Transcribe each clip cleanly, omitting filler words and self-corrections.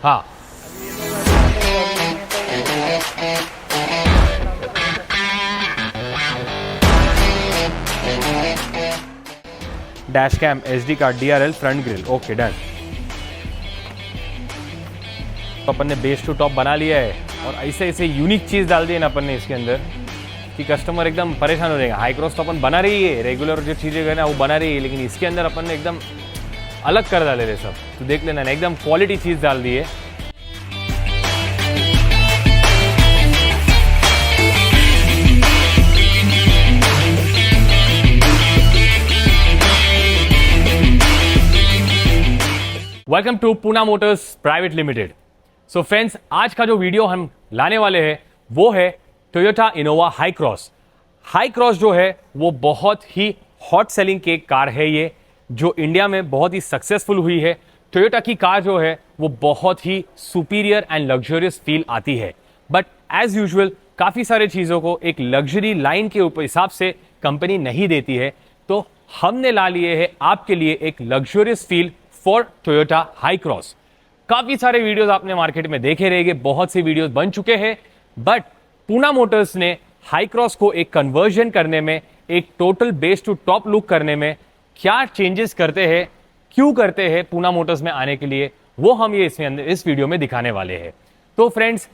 हाँ, dash cam, SD card, DRL, front grill, okay done. तो अपन ने बेस टू टॉप बना लिया है और ऐसे ऐसे यूनिक चीज़ डाल दी है ना अपन ने इसके अंदर कि कस्टमर एकदम परेशान हो जाएगा। हाई क्रॉस तो अपन बना रही है, रेगुलर जो चीज़ें है ना वो बना रही है, लेकिन इसके अंदर अपन ने एकदम अलग कर डाले रे सब। तो देख लेना ना, एकदम क्वालिटी चीज़ डाल दी है। Welcome to Poona Motors private Limited. So friends, आज का जो वीडियो हम लाने वाले हैं वो है Toyota Innova high cross. High cross जो है वो बहुत ही हॉट सेलिंग की एक कार है, ये जो इंडिया में बहुत ही सक्सेसफुल हुई है। टोयोटा की कार जो है वो बहुत ही सुपीरियर एंड लग्जरियस फील आती है, बट एज यूजुअल काफ़ी सारे चीज़ों को एक लग्जरी लाइन के हिसाब से कंपनी नहीं देती है। तो हमने ला लिए है आपके लिए एक luxurious feel for Toyota high cross. काफी सारे वीडियोस आपने मार्केट में देखे रहेंगे, बहुत से वीडियोस बन चुके हैं, बट पूना मोटर्स ने हाई क्रॉस को एक कन्वर्जन करने में, एक total base to top look करने में क्या चेंजेस करते हैं, क्यों करते हैं पूना मोटर्स में आने के लिए, वो हम ये इस वीडियो में दिखाने वाले हैं। तो फ्रेंड्स,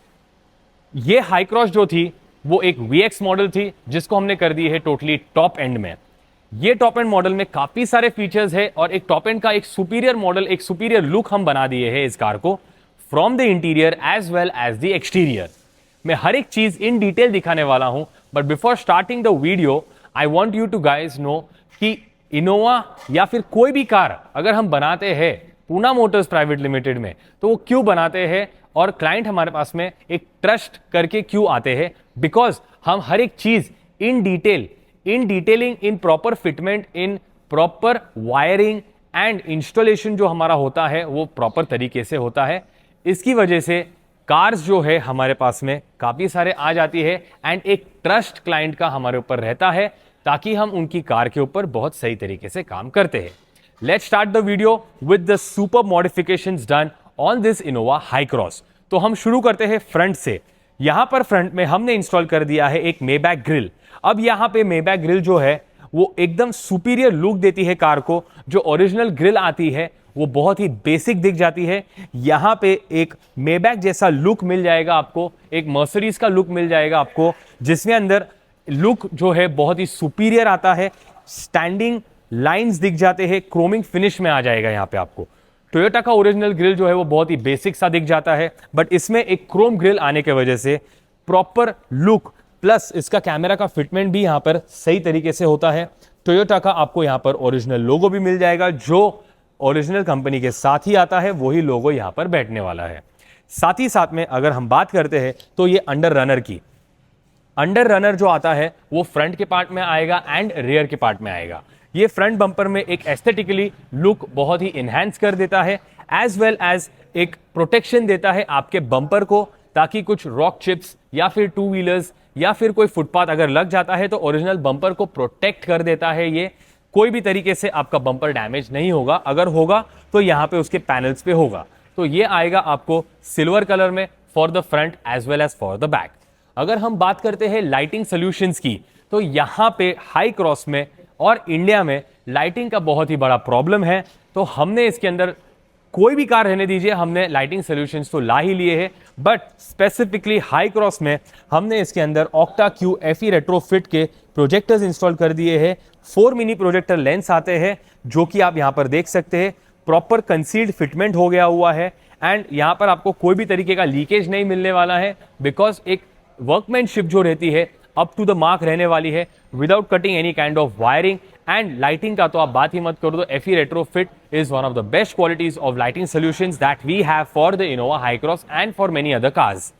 ये हाई क्रॉस जो थी वो एक VX मॉडल थी जिसको हमने कर दी है टोटली टॉप एंड में। ये टॉप एंड मॉडल में काफी सारे फीचर्स है और एक टॉप एंड का एक सुपीरियर मॉडल, एक सुपीरियर लुक हम बना दिए हैं इस कार को, from the interior as well as the exterior. मैं हर एक चीज इन डिटेल दिखाने वाला हूं, but before starting the video I want you to guys know कि इनोवा या फिर कोई भी कार अगर हम बनाते हैं पूना मोटर्स प्राइवेट लिमिटेड में, तो वो क्यों बनाते हैं और क्लाइंट हमारे पास में एक ट्रस्ट करके क्यों आते हैं, बिकॉज हम हर एक चीज in detailing, in proper fitment, in proper wiring and installation जो हमारा होता है वो प्रॉपर तरीके से होता है। इसकी वजह से कार्स जो है हमारे पास में काफी सारे आ जाती है एंड एक ट्रस्ट क्लाइंट का हमारे ऊपर रहता है, ताकि हम उनकी कार के ऊपर बहुत सही तरीके से काम करते हैं। Let's start the video with the super modifications done on this Innova high cross. तो हम शुरू करते हैं फ्रंट से। यहां पर फ्रंट में हमने इंस्टॉल कर दिया है एक मेबैक ग्रिल। अब यहां पे मेबैक ग्रिल जो है वो एकदम सुपीरियर लुक देती है कार को। जो ओरिजिनल ग्रिल आती है वो बहुत ही बेसिक दिख जाती है। यहां पे एक मेबैक जैसा लुक मिल जाएगा आपको, एक मर्सिडीज का लुक मिल जाएगा आपको, जिसमें अंदर लुक जो है बहुत ही सुपीरियर आता है। स्टैंडिंग लाइंस दिख जाते हैं, क्रोमिंग फिनिश में आ जाएगा यहां पे आपको। टोयोटा का ओरिजिनल ग्रिल जो है वो बहुत ही बेसिक सा दिख जाता है, बट इसमें एक क्रोम ग्रिल आने की वजह से प्रॉपर लुक प्लस इसका कैमरा का फिटमेंट भी यहां पर सही तरीके से होता है। टोयोटा का आपको यहां पर ओरिजिनल लोगो भी मिल जाएगा, जो ओरिजिनल कंपनी के साथ ही आता है, वही लोगो यहां पर बैठने वाला है। साथ ही साथ में अगर हम बात करते हैं तो ये अंडर रनर की, अंडर रनर जो आता है वो फ्रंट के पार्ट में आएगा एंड रियर के पार्ट में आएगा। ये फ्रंट बम्पर में एक एस्थेटिकली लुक बहुत ही इनहैंस कर देता है, एज वेल एज एक प्रोटेक्शन देता है आपके बम्पर को, ताकि कुछ रॉक चिप्स या फिर टू व्हीलर्स या फिर कोई फुटपाथ अगर लग जाता है तो ओरिजिनल बम्पर को प्रोटेक्ट कर देता है। ये कोई भी तरीके से आपका बम्पर डैमेज नहीं होगा, अगर होगा तो यहाँ पे उसके पैनल्स पे होगा। तो ये आएगा आपको सिल्वर कलर में for the front as well as for the back. अगर हम बात करते हैं लाइटिंग सोल्यूशंस की, तो यहाँ पे हाई क्रॉस में और इंडिया में लाइटिंग का बहुत ही बड़ा प्रॉब्लम है। तो हमने इसके अंदर, कोई भी कार रहने दीजिए, हमने लाइटिंग सोल्यूशंस तो ला ही लिए हैं, बट स्पेसिफिकली हाई क्रॉस में हमने इसके अंदर ऑक्टा क्यू FE रेट्रोफिट के प्रोजेक्टर्स इंस्टॉल कर दिए हैं। 4 मिनी प्रोजेक्टर लेंस आते हैं, जो कि आप यहाँ पर देख सकते हैं। प्रॉपर कंसील्ड फिटमेंट हो गया हुआ है एंड यहाँ पर आपको कोई भी तरीके का लीकेज नहीं मिलने वाला है, बिकॉज एक वर्कमैनशिप जो रहती है अप टू द मार्क रहने वाली है, without cutting any kind of wiring. And lighting का तो आप बात ही मत करो, तो FE retrofit is one of the best qualities of lighting solutions that we have for the Innova Hycross and for many other cars.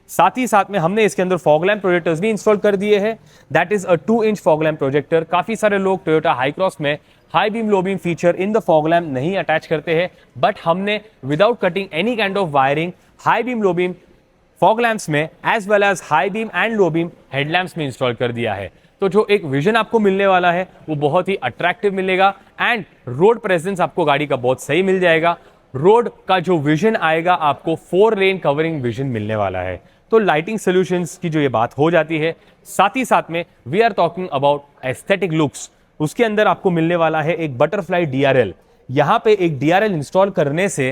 साथ ही साथ में हमने इसके अंदर फॉग लैम्प प्रोजेक्टर्स भी इंस्टॉल कर दिए हैं। That is a 2 inch fog lamp projector. काफी सारे लोग टोयोटा हाई क्रॉस में high beam low beam feature in the fog lamp नहीं अटैच करते हैं, बट हमने without cutting any kind of wiring high beam low beam fog lamps में as well as high beam and low beam headlamps में install कर दिया है। तो जो एक विजन आपको मिलने वाला है वो बहुत ही अट्रैक्टिव मिलेगा एंड रोड प्रेजेंस आपको गाड़ी का बहुत सही मिल जाएगा। रोड का जो विजन आएगा आपको 4 लेन कवरिंग विजन मिलने वाला है। तो लाइटिंग सॉल्यूशंस की जो ये बात हो जाती है, साथ ही साथ में we are talking about aesthetic looks. उसके अंदर आपको मिलने वाला है एक बटरफ्लाई डीआरएल। यहां पे एक डीआरएल इंस्टॉल करने से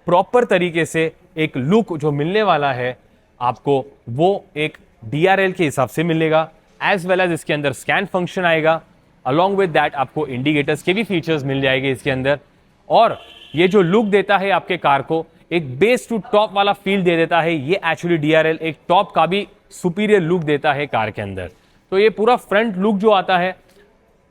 प्रॉपर तरीके से एक लुक जो मिलने वाला है आपको, वो एक डीआरएल के हिसाब से मिलेगा। एज वेल एज इसके अंदर स्कैन फंक्शन आएगा, अलॉन्ग विद दैट आपको इंडिकेटर्स के भी फीचर्स मिल जाएंगे इसके अंदर। और ये जो लुक देता है आपके कार को, एक बेस टू टॉप वाला फील दे देता है। ये एक्चुअली डीआरएल एक टॉप का भी सुपीरियर लुक देता है कार के अंदर। तो ये पूरा फ्रंट लुक जो आता है,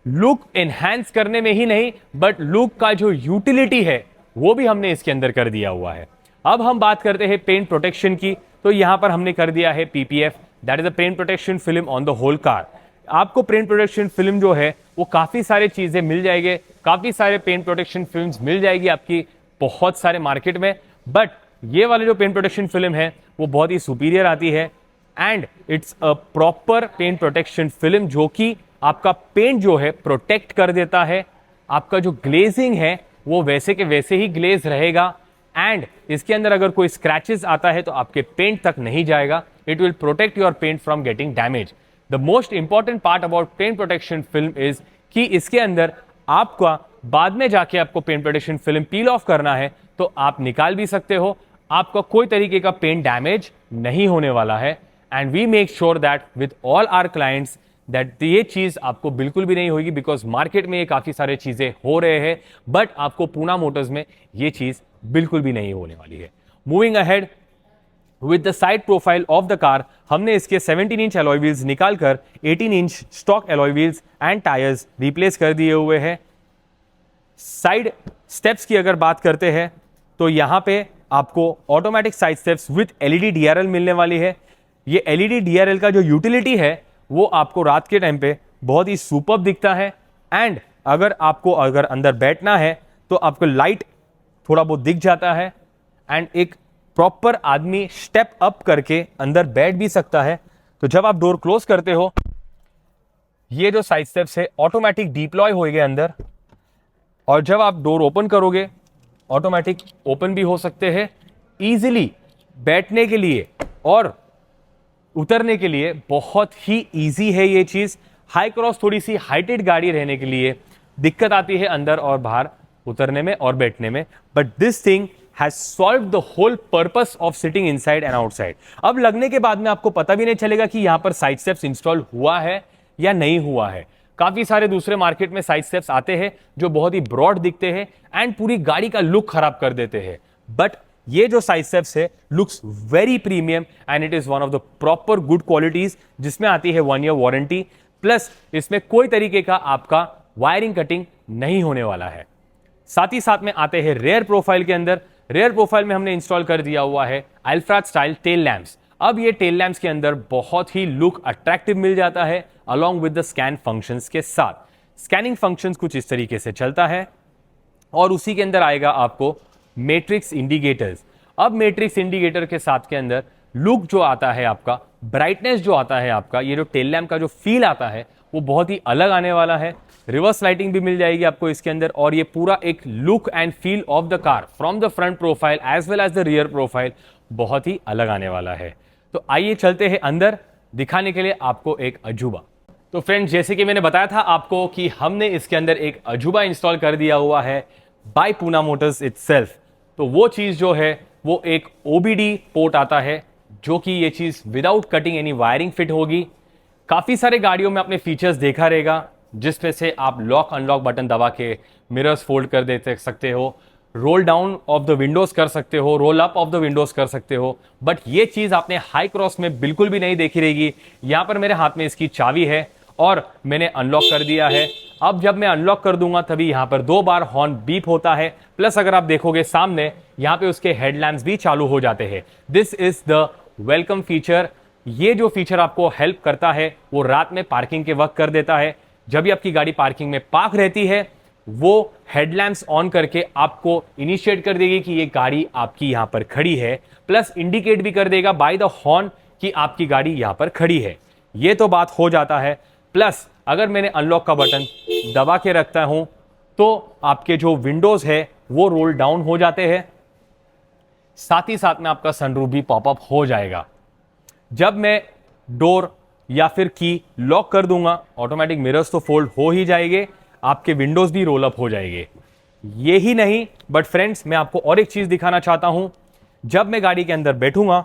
लुक एनहांस करने में ही नहीं बट लुक का जो यूटिलिटी है वो भी हमने इसके अंदर कर दिया हुआ है। अब हम बात करते हैं पेंट प्रोटेक्शन की। तो यहां पर हमने कर दिया है PPF, that is a paint protection film on the whole car. आपको पेंट प्रोटेक्शन फिल्म जो है वो काफी सारी चीजें मिल जाएंगे, काफी सारे पेंट प्रोटेक्शन फिल्म्स मिल जाएगी आपकी बहुत सारे मार्केट में। बट ये वाले जो पेंट प्रोटेक्शन फिल्म है वो बहुत ही सुपीरियर आती है and it's a proper paint protection film जो कि आपका पेंट जो है प्रोटेक्ट कर देता है। आपका जो ग्लेजिंग है वो वैसे के वैसे ही ग्लेज रहेगा एंड इसके अंदर अगर कोई स्क्रैचेस आता है तो आपके पेंट तक नहीं जाएगा। It will protect your paint from getting damage. The most important part about paint protection film is कि इसके अंदर आपका बाद में जाके आपको paint protection film peel off करना है तो आप निकाल भी सकते हो, आपका कोई तरीके का पेंट डैमेज नहीं होने वाला है। And we make sure that with all our clients that ये चीज आपको बिल्कुल भी नहीं होगी, बिकॉज मार्केट में ये काफी सारे चीजें हो रहे हैं बट आपको पूना मोटर्स में ये चीज बिल्कुल भी नहीं होने वाली है। Moving ahead with the side profile of the car, हमने इसके 17 इंच अलॉय व्हील्स निकालकर 18 inch stock alloy wheels and tyres replace कर दिए हुए हैं। साइड स्टेप्स की अगर बात करते हैं तो यहां पे आपको automatic side steps with LED DRL मिलने वाली है। ये एलईडी डीआरएल का जो यूटिलिटी है वो आपको रात के टाइम पे बहुत ही सुपर्ब दिखता है एंड अगर अंदर बैठना है तो आपको लाइट थोड़ा बहुत दिख जाता है एंड एक प्रॉपर आदमी स्टेप अप करके अंदर बैठ भी सकता है। तो जब आप डोर क्लोज करते हो, ये जो साइड स्टेप्स है ऑटोमेटिक डिप्लॉय होएंगे अंदर, और जब आप डोर ओपन करोगे ऑटोमेटिक ओपन भी हो सकते हैं इजीली। बैठने के लिए और उतरने के लिए बहुत ही इजी है ये चीज। हाई क्रॉस थोड़ी सी हाइटेड गाड़ी रहने के लिए दिक्कत आती है अंदर और बाहर उतरने में और बैठने में, but this thing has solved the whole purpose of sitting inside and outside. अब लगने के बाद में आपको पता भी नहीं चलेगा कि यहां पर साइड स्टेप्स इंस्टॉल हुआ है या नहीं हुआ है। काफी सारे दूसरे मार्केट में साइड स्टेप्स आते हैं जो बहुत ही ब्रॉड दिखते हैं एंड पूरी गाड़ी का लुक खराब कर देते हैं, बट ये जो साइड स्टेप्स है looks very premium and it is one of the proper good qualities, जिसमें आती है 1 ईयर वारंटी, प्लस इसमें कोई तरीके का आपका वायरिंग कटिंग नहीं होने वाला है। साथ ही साथ में आते हैं रेयर प्रोफाइल के अंदर। रेयर प्रोफाइल में हमने इंस्टॉल कर दिया हुआ है अल्फ्राड स्टाइल टेल लैंप्स। अब ये टेल लैंप्स के अंदर बहुत ही लुक अट्रैक्टिव मिल जाता है along with the scan functions के साथ। स्कैनिंग फंक्शंस कुछ इस तरीके से चलता है और उसी के अंदर आएगा आपको मैट्रिक्स इंडिकेटर्स। अब मैट्रिक्स इंडिकेटर के साथ के अंदर लुक जो आता है आपका, ब्राइटनेस जो आता है आपका, ये जो टेल लैम्प का जो फील आता है वो बहुत ही अलग आने वाला है। रिवर्स लाइटिंग भी मिल जाएगी आपको इसके अंदर और ये पूरा एक look and feel of the car from the front profile as well as the rear profile बहुत ही अलग आने वाला है। तो आइए चलते हैं अंदर दिखाने के लिए आपको एक अजूबा। तो फ्रेंड्स, जैसे कि मैंने बताया था आपको कि हमने इसके अंदर एक अजूबा इंस्टॉल कर दिया हुआ है बाय पूना मोटर्स इटसेल्फ। तो वो चीज जो है वो एक ओबीडी पोर्ट आता है जो कि ये चीज without cutting any wiring fit होगी। काफी सारे गाड़ियों में आपने फीचर्स देखा रहेगा जिसमें से आप लॉक अनलॉक बटन दबा के मिरर्स फोल्ड कर दे सकते हो, roll down of the Windows कर सकते हो, roll up of the Windows कर सकते हो, बट ये चीज आपने हाई क्रॉस में बिल्कुल भी नहीं देखी रहेगी। यहां पर मेरे हाथ में इसकी चाबी है और मैंने अनलॉक कर दिया है। अब जब मैं अनलॉक कर दूंगा तभी यहां पर 2 बार हॉर्न बीप होता है, प्लस अगर आप देखोगे सामने यहां पे उसके हेडलैम्प्स भी चालू हो जाते हैं। This is the welcome feature. ये जो फीचर आपको हेल्प करता है वो रात में पार्किंग के वक्त कर देता है। जब भी आपकी गाड़ी पार्किंग में पार्क रहती है वो हेडलैम्प्स ऑन करके आपको इनिशिएट कर देगी कि ये गाड़ी आपकी यहां पर खड़ी है, प्लस इंडिकेट भी कर देगा बाय द हॉर्न कि आपकी गाड़ी यहां पर खड़ी है। ये तो बात हो जाता है, प्लस अगर मैंने अनलॉक का बटन दबा के रखता हूं तो आपके जो विंडोज है वो रोल डाउन हो जाते हैं। साथ ही साथ में आपका सनरूफ भी पॉपअप हो जाएगा। जब मैं डोर या फिर की लॉक कर दूंगा, ऑटोमेटिक मिरर्स तो फोल्ड हो ही जाएंगे, आपके विंडोज भी रोल अप हो जाएंगे। ये ही नहीं, बट फ्रेंड्स मैं आपको और एक चीज दिखाना चाहता हूं। जब मैं गाड़ी के अंदर बैठूंगा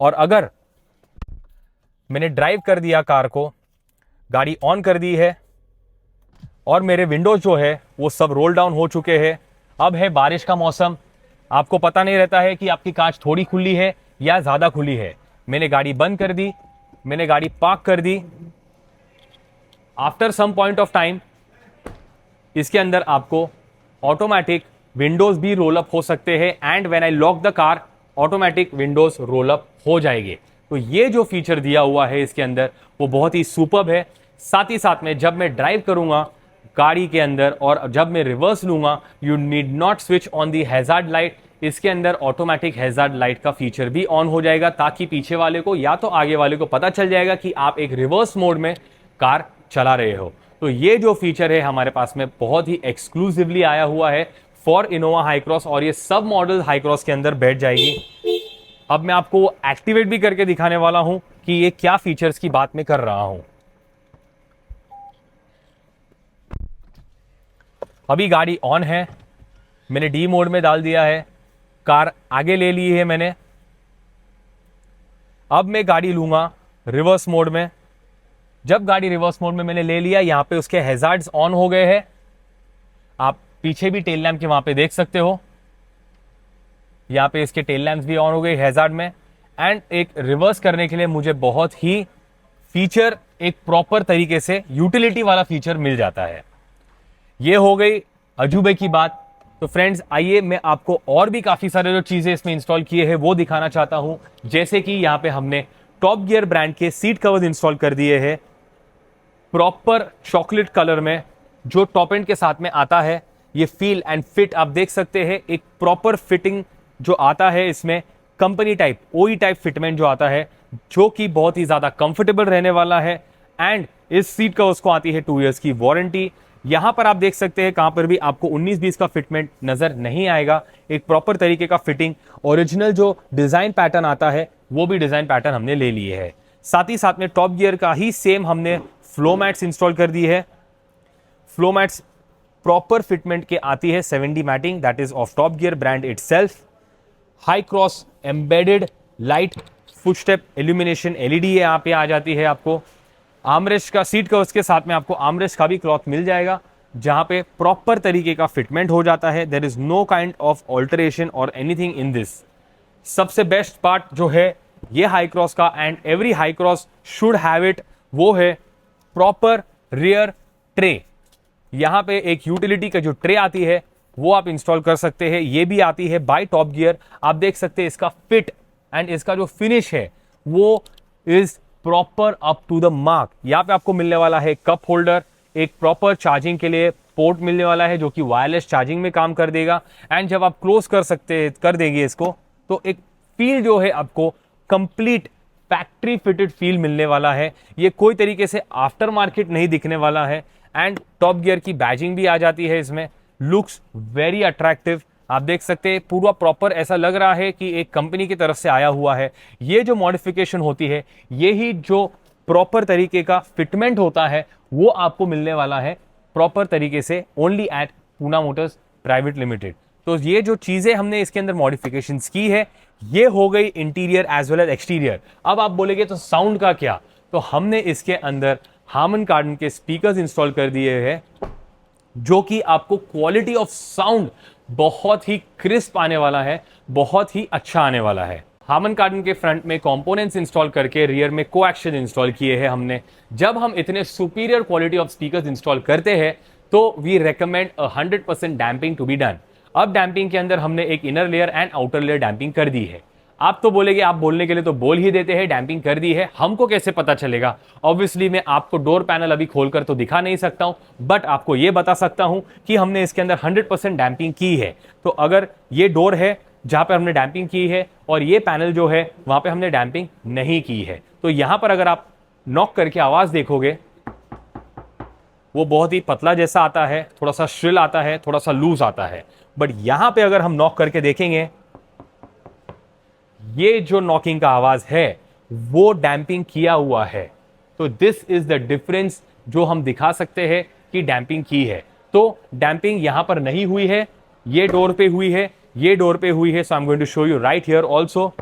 और अगर मैंने ड्राइव कर दिया कार को, गाड़ी ऑन कर दी है और मेरे विंडोज जो है वो सब रोल डाउन हो चुके हैं। अब है बारिश का मौसम, आपको पता नहीं रहता है कि आपकी कांच थोड़ी खुली है या ज्यादा खुली है। मैंने गाड़ी बंद कर दी, मैंने गाड़ी पार्क कर दी। After some point of time इसके अंदर आपको ऑटोमेटिक विंडोज भी रोल अप हो सकते हैं and when I lock the car automatic windows roll up हो जाएंगे। तो ये जो फीचर दिया हुआ है इसके अंदर वो बहुत ही सुपर्ब है। साथ ही साथ में जब मैं ड्राइव करूंगा गाड़ी के अंदर और जब मैं रिवर्स लूंगा, you need not switch on the hazard light. इसके अंदर ऑटोमेटिक हैजार्ड लाइट का फीचर भी ऑन हो जाएगा, ताकि पीछे वाले को या तो आगे वाले को पता चल जाएगा कि आप एक रिवर्स मोड में कार चला रहे हो। तो ये जो फीचर है हमारे पास में बहुत ही एक्सक्लूसिवली आया हुआ है फॉर इनोवा हाई क्रॉस, और ये सब मॉडल हाई क्रॉस के अंदर बैठ जाएगी। अब मैं आपको एक्टिवेट भी करके दिखाने वाला हूं कि ये क्या फीचर्स की बात मैं कर रहा हूं। अभी गाड़ी ऑन है, मैंने डी मोड में डाल दिया है, कार आगे ले ली है मैंने। अब मैं गाड़ी लूंगा रिवर्स मोड में। जब गाड़ी रिवर्स मोड में मैंने ले लिया, यहां पे उसके हैजार्ड्स ऑन हो गए हैं। आप पीछे भी टेल लैंप के वहां पे देख सकते हो, यहां पे इसके टेल लैंप्स भी ऑन हो गए हैजार्ड में। एंड एक रिवर्स करने के लिए मुझे बहुत ही फीचर, एक प्रॉपर तरीके से यूटिलिटी वाला फीचर मिल जाता है। ये हो गई अजूबे की बात। तो फ्रेंड्स आइए मैं आपको और भी काफी सारे जो चीजें इसमें इंस्टॉल किए हैं वो दिखाना चाहता हूं। जैसे कि यहां पे हमने टॉप गियर ब्रांड के सीट कवर्स इंस्टॉल कर दिए हैं प्रॉपर चॉकलेट कलर में, जो टॉप एंड के साथ में आता है। ये फील एंड फिट आप देख सकते हैं, एक प्रॉपर फिटिंग जो आता है इसमें, कंपनी टाइप ओई टाइप फिटमेंट जो आता है, जो कि बहुत ही ज्यादा कंफर्टेबल रहने वाला है। एंड इस सीट कवर्स को आती है 2 इयर्स की वारंटी। यहां पर आप देख सकते हैं कहां पर भी आपको 19-20 का फिटमेंट नजर नहीं आएगा, एक प्रॉपर तरीके का फिटिंग। ओरिजिनल जो डिजाइन पैटर्न आता है वो भी डिजाइन पैटर्न हमने ले लिए है। साथ ही साथ में टॉप गियर का ही सेम हमने फ्लो मैट्स इंस्टॉल कर दी है। फ्लो मैट्स प्रॉपर फिटमेंट के आती है, 7D matting, that is of top gear brand itself. Hycross embedded light footstep illumination LED यहाँ पे आ जाती है आपको। आर्मरेस्ट का सीट का उसके साथ में आपको आर्मरेस्ट का भी क्लॉथ मिल जाएगा, जहां पे प्रॉपर तरीके का फिटमेंट हो जाता है। There is no kind of alteration और एनीथिंग इन दिस। सबसे बेस्ट पार्ट जो है ये हाई क्रॉस का, and every Hycross should have it, वो है प्रॉपर रियर ट्रे। यहां पे एक यूटिलिटी का जो ट्रे आती है वो आप इंस्टॉल कर सकते हैं। ये भी आती है बाय टॉप गियर। आप देख सकते हैं इसका फिट एंड इसका जो फिनिश है वो is proper up to the mark. यहाँ पे आपको मिलने वाला है कप होल्डर, एक प्रॉपर चार्जिंग के लिए पोर्ट मिलने वाला है जो कि वायरलेस चार्जिंग में काम कर देगा। एंड जब आप क्लोज कर देंगे इसको, तो एक फील जो है आपको कंप्लीट फैक्ट्री फिटेड फील मिलने वाला है। ये कोई तरीके से आफ्टर मार्केट नहीं दिखने वाला है। एंड टॉप गियर की बैजिंग भी आ जाती है इसमें, लुक्स वेरी अट्रैक्टिव। आप देख सकते हैं पूरा प्रॉपर ऐसा लग रहा है कि एक कंपनी की तरफ से आया हुआ है। ये जो मॉडिफिकेशन होती है, यही जो प्रॉपर तरीके का फिटमेंट होता है वो आपको मिलने वाला है प्रॉपर तरीके से only at Poona Motors private limited. तो ये जो चीजें हमने इसके अंदर मॉडिफिकेशंस की है, ये हो गई interior as well as exterior. अब आप बोलेंगे तो साउंड का क्या, तो हमने इसके अंदर हार्मन कार्डन के स्पीकर्स इंस्टॉल कर दिए हैं, जो कि आपको क्वालिटी ऑफ साउंड बहुत ही क्रिस्प आने वाला है, बहुत ही अच्छा आने वाला है। हार्मन कार्डन के फ्रंट में कंपोनेंट्स इंस्टॉल करके रियर में कोएक्शन इंस्टॉल किए हैं हमने। जब हम इतने superior quality of speakers install करते हैं तो we recommend 100% damping to be done. अब डैम्पिंग के अंदर हमने एक inner layer and outer layer damping कर दी है। आप तो बोलेंगे, आप बोलने के लिए तो बोल ही देते हैं डैम्पिंग कर दी है, हमको कैसे पता चलेगा? ऑब्वियसली मैं आपको डोर पैनल अभी खोलकर तो दिखा नहीं सकता हूं, बट आपको यह बता सकता हूं कि हमने इसके अंदर 100% डैम्पिंग की है। तो अगर ये डोर है जहां पर हमने डैम्पिंग की है और ये पैनल जो है वहां पे हमने डैम्पिंग नहीं की है, तो यहां पर अगर आप नॉक करके आवाज देखोगे वो बहुत ही पतला जैसा आता है, थोड़ा सा श्रिल आता है, थोड़ा सा लूज आता है। बट यहां पे अगर हम नॉक करके देखेंगे, ये जो नॉकिंग का आवाज है वो डैंपिंग किया हुआ है। तो दिस इज द डिफरेंस जो हम दिखा सकते हैं कि डैंपिंग की है। तो डैंपिंग यहां पर नहीं हुई है, ये डोर पे हुई है, ये डोर पे हुई है। So I am going to show you right here also.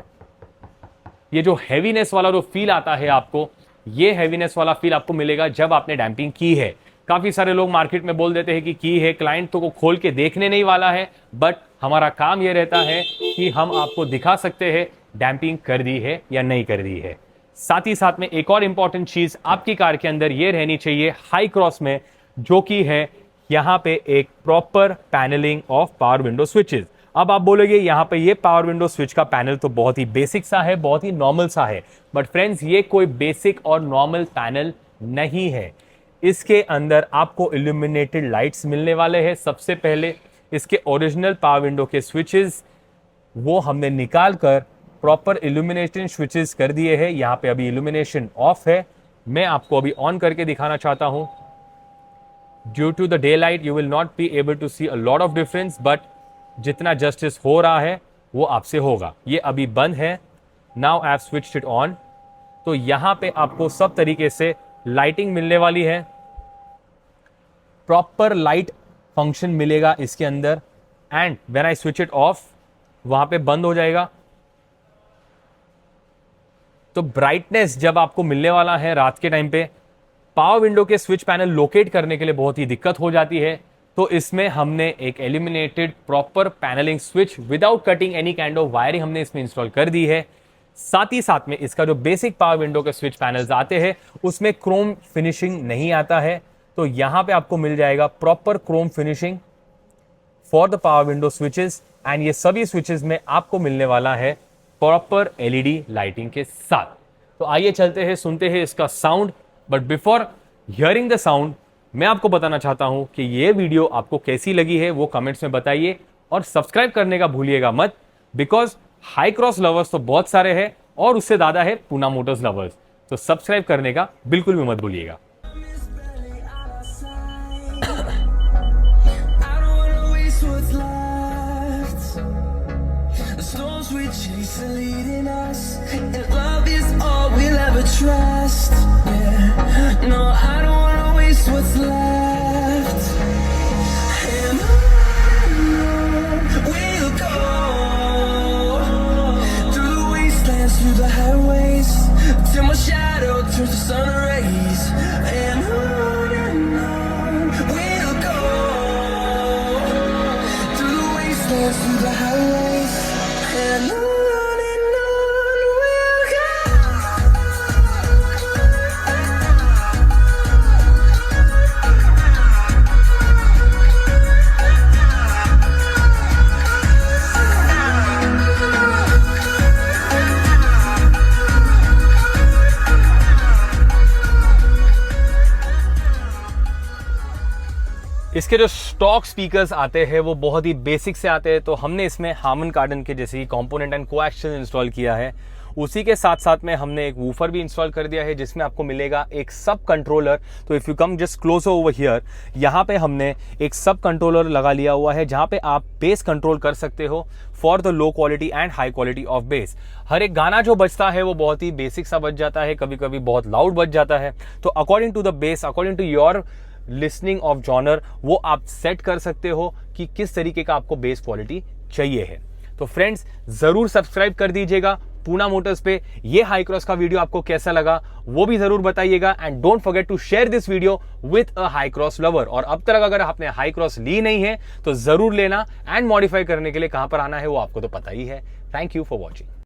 ये जो हैवीनेस वाला जो फील आता है आपको, ये हैवीनेस वाला फील आपको मिलेगा जब आपने डैंपिंग की है। काफी सारे लोग मार्केट में बोल देते हैं कि की है, क्लाइंट तो को खोल के देखने नहीं वाला है, बट हमारा काम यह रहता है कि हम आपको दिखा सकते हैं डैंपिंग कर दी है या नहीं कर दी है। साथ ही साथ में एक और इंपॉर्टेंट चीज आपकी कार के अंदर यह रहनी चाहिए हाई क्रॉस में, जो कि है यहां पे एक proper panelling of power window switches. अब आप बोलोगे यहां पे ये पावर विंडो स्विच का पैनल तो बहुत ही बेसिक सा है, बहुत ही नॉर्मल सा है, बट फ्रेंड्स ये कोई बेसिक और नॉर्मल पैनल नहीं है। इसके अंदर आपको इल्यूमिनेटेड लाइट्स मिलने वाले हैं। सबसे पहले इसके ओरिजिनल पावर विंडो के स्विचेस वो हमने निकाल कर प्रॉपर इल्यूमिनेशन स्विचेस कर दिए हैं। यहां पे अभी इल्यूमिनेशन ऑफ है, मैं आपको अभी ऑन करके दिखाना चाहता हूं। Due to the day light you will not be able to see a lot of difference, but जितना जस्टिस हो रहा है वो आपसे होगा। ये अभी बंद है, now I have switched it on. तो यहां पे आपको सब तरीके से लाइटिंग मिलने वाली है, प्रॉपर लाइट फंक्शन मिलेगा इसके अंदर। And when I switch it of, वहां पे बंद हो जाएगा। तो ब्राइटनेस जब आपको मिलने वाला है रात के टाइम पे, पावर विंडो के स्विच पैनल लोकेट करने के लिए बहुत ही दिक्कत हो जाती है। तो इसमें हमने एक eliminated proper panelling switch without cutting any kind of wiring हमने इसमें इंस्टॉल कर दी है। साथ ही साथ में इसका जो बेसिक पावर विंडो के स्विच पैनल्स आते हैं उसमें क्रोम फिनिशिंग नहीं आता है। तो यहां पे आपको मिल जाएगा proper Chrome finishing for the power window switches. And ये सभी स्विचेस में आपको मिलने वाला है प्रॉपर एलईडी लाइटिंग के साथ। तो आइए चलते हैं, सुनते हैं इसका sound. But before hearing the sound, मैं आपको बताना चाहता हूं कि ये वीडियो आपको कैसी लगी है वो कमेंट्स में बताइए, और सब्सक्राइब करने का भूलिएगा मत, बिकॉज हाई क्रॉस लवर्स तो बहुत सारे हैं और उससे ज्यादा है पूना मोटर्स लवर्स। तो सब्सक्राइब करने का बिल्कुल भी मत भूलिएगा। Trust, yeah. No, I don't wanna waste what's left. And on we'll go through the wastelands, through the highways, till my shadow turns to sun rays. And on we'll go through the wastelands, through the highways, and on. इसके जो stock speakers आते हैं वो बहुत ही basic से आते हैं। तो हमने इसमें हार्मन कार्डन के जैसे कंपोनेंट एंड कोएक्शन इंस्टॉल किया है। उसी के साथ साथ में हमने एक वूफर भी इंस्टॉल कर दिया है, जिसमें आपको मिलेगा एक सब कंट्रोलर। तो if you come just close over here, यहाँ पे हमने एक सब कंट्रोलर लगा लिया हुआ है, जहाँ पे आप बेस कंट्रोल कर सकते हो for the low quality and high quality of bass. हर एक गाना जो बजता है वो बहुत ही बेसिक सा बज जाता है, कभी कभी बहुत लाउड बज जाता है। तो according to the bass, according to your listening of genre, वो आप सेट कर सकते हो कि किस तरीके का आपको बेस क्वालिटी चाहिए है। तो फ्रेंड्स, जरूर सब्सक्राइब कर दीजिएगा पूना मोटर्स पे। ये हाई क्रॉस का वीडियो आपको कैसा लगा वो भी जरूर बताइएगा, and don't forget to share this video with a Hycross lover. और अब तक अगर आपने हाई क्रॉस ली नहीं है तो जरूर लेना, एंड मॉडिफाई करने के लिए कहां पर आना है वो आपको तो पता ही है। Thank you for watching.